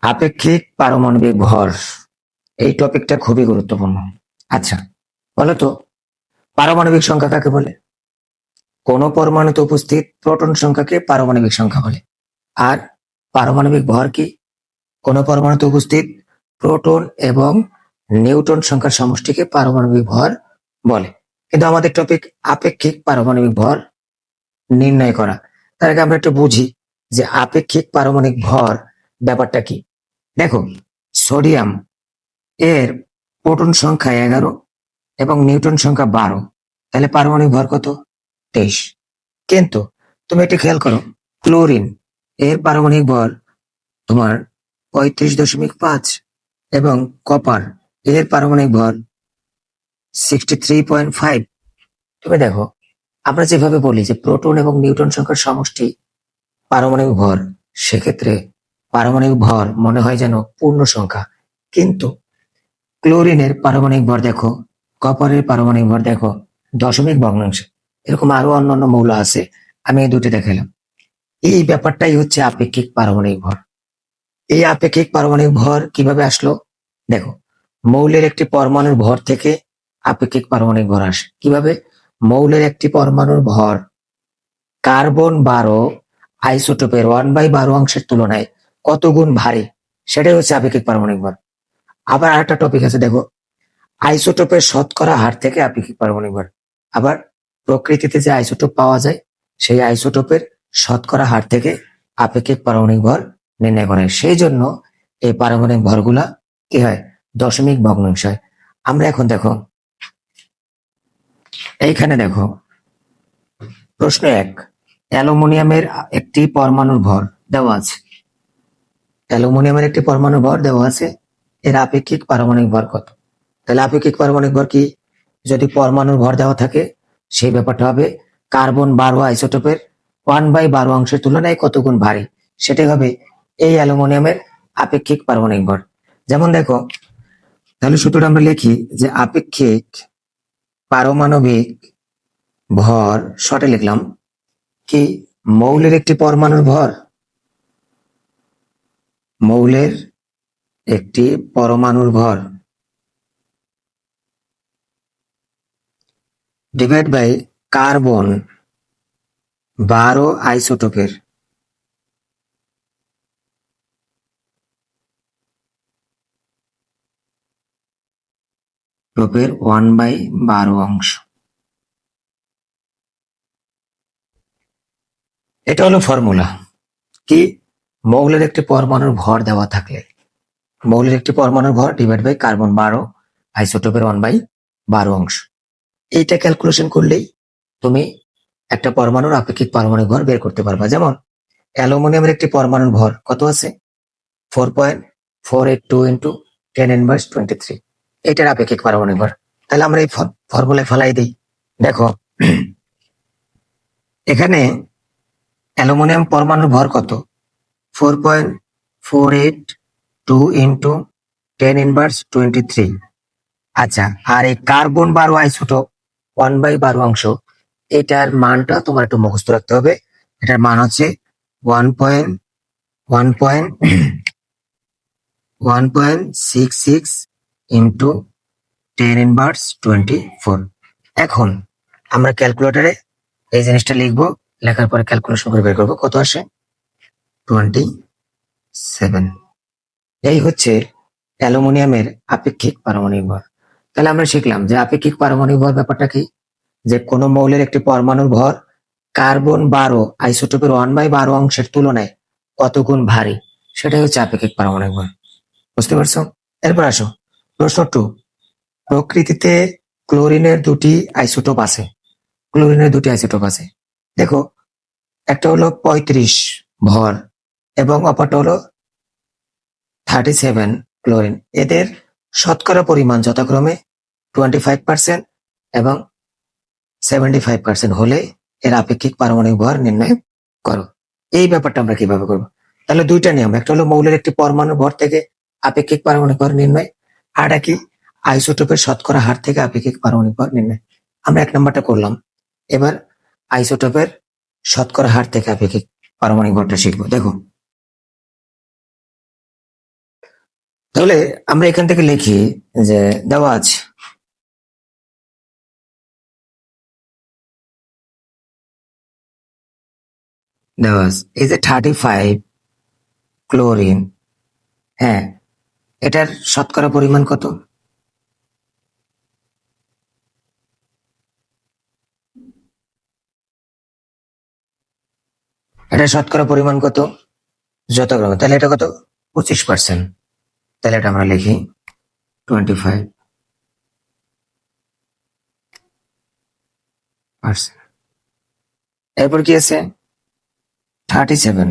আপেক্ষিক পারমাণবিক ভর এই টপিকটা খুবই গুরুত্বপূর্ণ। আচ্ছা, বলো তো পারমাণবিক সংখ্যা কাকে বলে? কোন পরমাণুতে উপস্থিত প্রোটন সংখ্যাকে পারমাণবিক সংখ্যা বলে। আর পারমাণবিক ভর কি? কোন পরমাণুতে উপস্থিত প্রোটন এবং নিউট্রন সংখ্যার সমষ্টিকে পারমাণবিক ভর বলে। কিন্তু আমাদের টপিক আপেক্ষিক পারমাণবিক ভর নির্ণয় করা। তার আগে আমরা একটু বুঝি যে আপেক্ষিক পারমাণবিক ভর ব্যাপারটা কি। দেখো, সোডিয়াম এর প্রোটন সংখ্যা 11 এবং নিউট্রন সংখ্যা 12, তাহলে পারমাণবিক ভর কত? 23। কিন্তু তুমি একটু খেয়াল করো, ক্লোরিন এর পারমাণবিক ভর তোমার 35.5 এবং কপার এর পারমাণবিক ভর 63.5। তুমি দেখো, আমরা যেভাবে বলি যে প্রোটন এবং নিউট্রন সংখ্যার সমষ্টি পারমাণবিক ভর, সেক্ষেত্রে পারমাণবিক ভর মনে হয় যেন পূর্ণ সংখ্যা। কিন্তু ক্লোরিনের পারমাণবিক ভর দেখো, কপারের পারমাণবিক ভর দেখো দশমিক ভগ্নাংশে। এরকম আরো অন্যান্য মৌল আছে, আমি এই দুটি দেখালাম। এই ব্যাপারটাই হচ্ছে আপেক্ষিক পারমাণবিক ভর। এই আপেক্ষিক পারমাণবিক ভর কিভাবে আসলো? দেখো, মৌলের একটি পরমাণুর ভর থেকে আপেক্ষিক পারমাণবিক ভর আসে কিভাবে? মৌলের একটি পরমাণুর ভর কার্বন 12 আইসোটোপের 1/12 অংশের তুলনায় কত গুণ ভারী, সেটাই হচ্ছে আপেক্ষিক পারমাণবিক ভর। আবার আরেকটা টপিক আছে, দেখো, আইসোটোপের শতকরা হার থেকে আপেক্ষিক পারমাণবিক ভর। আবার প্রকৃতিতে যে আইসোটোপ পাওয়া যায়, সেই আইসোটোপের শতকরা হার থেকে আপেক্ষিক পারমাণবিক ভর নির্ণয় করা হয়। সেই জন্য এই পারমাণবিক ভরগুলা কি হয়? দশমিক ভগ্নাংশ হয়। আমরা এখন দেখো, এইখানে দেখো, প্রশ্ন 1, অ্যালুমিনিয়ামের একটি পরমাণুর ভর দেওয়া আছে। অ্যালুমিনিয়ামের একটি পরমাণুর ভর দেওয়া আছে, এর আপেক্ষিক পারমাণবিক ভর কত? তাহলে আপেক্ষিক পারমাণবিক ভর কি? যদি পরমাণুর ভর দেওয়া থাকে, সেই ব্যাপারটা হবে কার্বন 12 আইসোটোপের 1/12 অংশের তুলনায় কত গুণ ভারী, সেটাই হবে এই অ্যালুমিনিয়ামের আপেক্ষিক পারমাণবিক ভর। যেমন দেখো, তাহলে সূত্রটা আমরা লিখি যে আপেক্ষিক পারমাণবিক ভর শর্টে লিখলাম কি? মৌলের একটি পরমাণুর ভর, মৌলের একটি পরমাণুর ভর ডিভাইড বাই কার্বন 12 আইসোটোপের টোপের 1/12 অংশ। এটা হলো ফর্মুলা কি? মৌলের একটি পরমাণুর ভর দেওয়া থাকলে মৌলের একটি পরমাণুর ভর ডিভাইড বাই কার্বন 12 আইসোটোপের 1/12 অংশ। এইটা ক্যালকুলেশন করলেই তুমি একটা পরমাণুর আপেক্ষিক পারমাণবিক ভর বের করতে পারবা। যেমন অ্যালুমিনিয়ামের একটি পরমাণুর ভর কত আছে? 4.482 ইন্টু 10⁻23। এটার আপেক্ষিক পারমাণবিক ভর। তাহলে আমরা এই ফর্মুলায় ফেলাই দিই। দেখো, এখানে অ্যালুমিনিয়াম পরমাণুর ভর কত? 4.482 ইন্টু 10⁻23। আচ্ছা, আর এই কার্বন 12 আইসোটোপ 1/12 অংশ, এটার মানটা তোমার একটু মুখস্থ রাখতে হবে। এটার মান হচ্ছে 1.66 ইন্টু 10⁻24। এখন আমরা ক্যালকুলেটরে এই জিনিসটা লিখবো, লেখার পরে ক্যালকুলেশন করে বের করবো কত আসে। 27। এই হচ্ছে অ্যালুমিনিয়ামের আপেক্ষিক পারমাণবিক ভর। তাহলে আমরা শিখলাম যে আপেক্ষিক পারমাণবিক ভর ব্যাপারটা কি? যে কোনো মৌলের একটি পরমাণুর ভর কার্বন 12 আইসোটোপের 1/12 অংশের তুলনায় কত গুণ ভারী, সেটাই হচ্ছে আপেক্ষিক পারমাণবিক ভর। বুঝতে পারছো? এরপর আসো প্রশ্ন 2, প্রকৃতিতে ক্লোরিনের দুটি আইসোটোপ আছে। ক্লোরিনের দুটি আইসোটোপ আছে, দেখো, একটা হলো 35 ভর এবং অপরটা হলো 37 ক্লোরিন। এদের শতকরা পরিমাণ যথাক্রমে 25% এবং 75% হলে এর আপেক্ষিক পারমাণবিক ভর নির্ণয় করো। এই ব্যাপারটা আমরা কিভাবে করবো? তাহলে দুইটা নিয়ম, একটা হলো মৌলের একটি পরমাণু ভর থেকে আপেক্ষিক পারমাণবিক ভর নির্ণয়, আর কি আইসোটোপের শতকরা হার থেকে আপেক্ষিক পারমাণবিক ভর নির্ণয়। আমরা 1 নম্বরটা করলাম। এবার আইসোটোপের শতকরা হার থেকে আপেক্ষিক পারমাণবিক ভরটা শিখবো। দেখো, তাহলে আমরা এখান থেকে লিখি যে দেওয়া আছে এই যে 35 ক্লোরিন, হ্যাঁ, এটার শতকরা পরিমাণ কত? এটা শতকরা পরিমাণ কত? যত গ্রাম, তাহলে এটা কত? 25%। তাহলে এটা আমরা লিখি 25%। এরপর কি আছে? 37,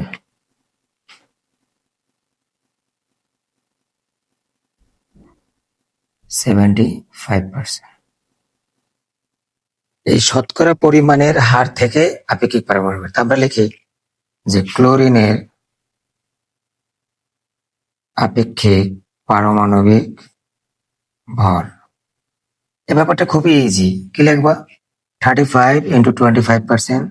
75%। এই শতকরা পরিমাণের হার থেকে আপেক্ষিক পারমাণবিক ভর। আমরা লিখি যে ক্লোরিনের আপেক্ষিক পারমাণবিক ভর। এই ব্যাপারটা খুবই ইজি। কি লিখবা? 35 ইন্টু 25%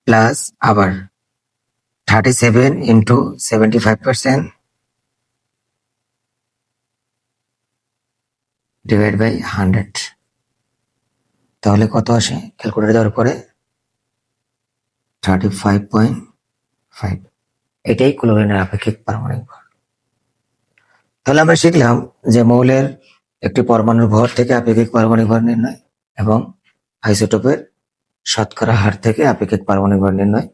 প্লাস আবার 37 ইন্টু 75% ডিভাইড বাই 100। তাহলে কত আসে ক্যালকুলেটর দেওয়ার পরে? 35.5। এটাই ক্লোরিনের আপেক্ষিক পারমাণবিক ভর। তাহলে আমরা শিখলাম যে মৌলের একটি পরমাণুর ভর থেকে আপেক্ষিক পারমাণবিক ভর নির্ণয় এবং আইসোটোপের শতকরা হার থেকে আপেক্ষিক পারমাণবিক ভর নির্ণয়।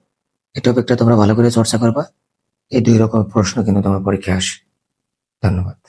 এই টপিকটা তোমরা ভালো করে চর্চা করবা। এই দুই রকম প্রশ্ন কিন্তু তোমার পরীক্ষায় আসে। ধন্যবাদ।